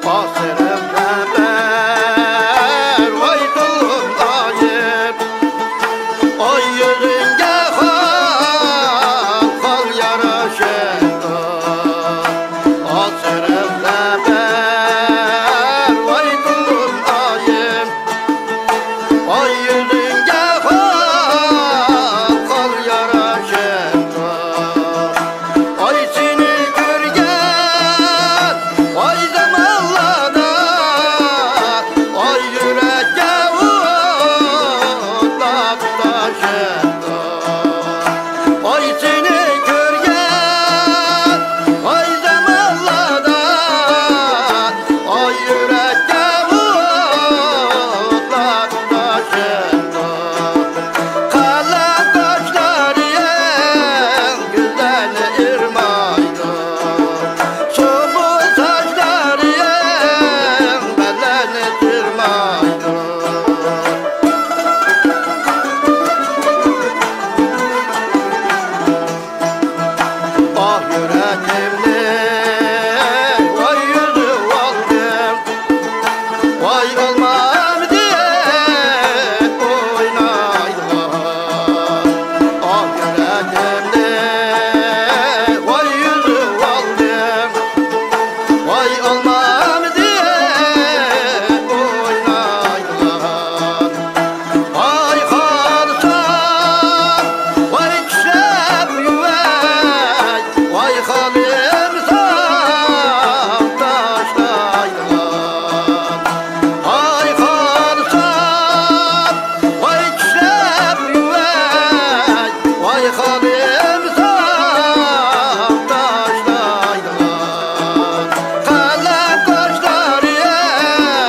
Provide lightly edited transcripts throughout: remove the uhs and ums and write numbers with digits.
Asırım neber vay kulum ayıp. Ay yüzünge hal yaraşır. Asırım neber vay kulum ayıp. Ay yüzünge hal yaraşır. Ay seni görgen ay zamanlarda ay yürekte uğullap taşır. Ay seni görgen ay zamanlarda ay yürekte uğullap taşır. Kalan taşları en güzel irmaydı. Sobul taşları en beleni tırmaydı. Ah yüreğimde vay yüzü aldım. Vay olmam diye oynaydılar. Ah yüreğimde vay yüzü aldım. Vay olmam diye oynaydılar. Vay halsan vay kişem yüvey. Vay halimsan taşlaydılar. Ay halsan vay kişem yüvey. Vay halimsan taşlaydılar. Kalan taşları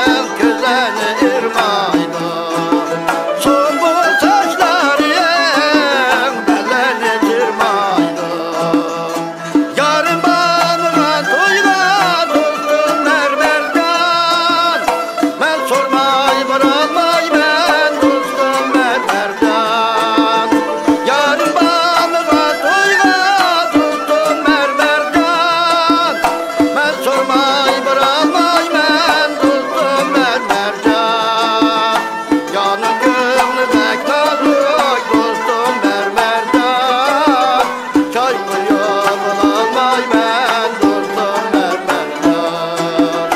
en güzel irmaydı. Sobul taşları en beleni tırmaydı. Yarın bağlıma toyga dostum mermercan. Ben sormay bırakmay ben dostum mermercan. Yarın bağlıma toyga dostum mermercan. Ben sormay bırakmay ben dostum mermercan. Yanım gönlü pek nazik dostum mermercan. Çay koyup almay ben dostum mermercan.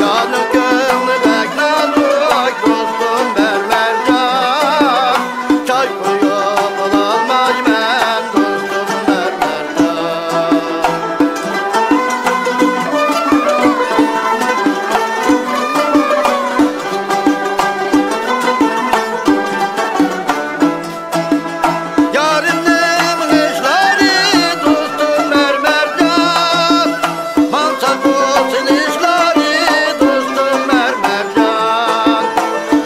Yanım gönlü pek nazik dostum mermercan. Çay koyup almay ben dostum mermercan. Yarimlerin işleri dostum mermercan. Mansak olsun işleri dostum mermercan.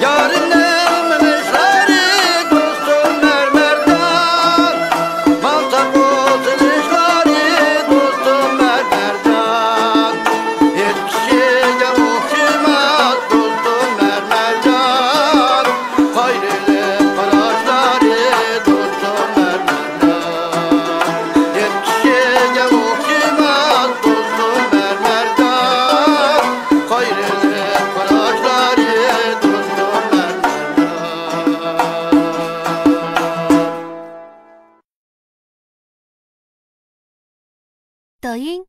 Yarimlerin işleri dostum mermercan. Mansak olsun işleri dostum mermercan. Hiç şeye okşamaz dostum mermercan. Hayrlı paraşları dostum mermercan. Hiç şeye okşamaz dostum mermercan. Hayrlı paraşları dostum mermercan. 抖音。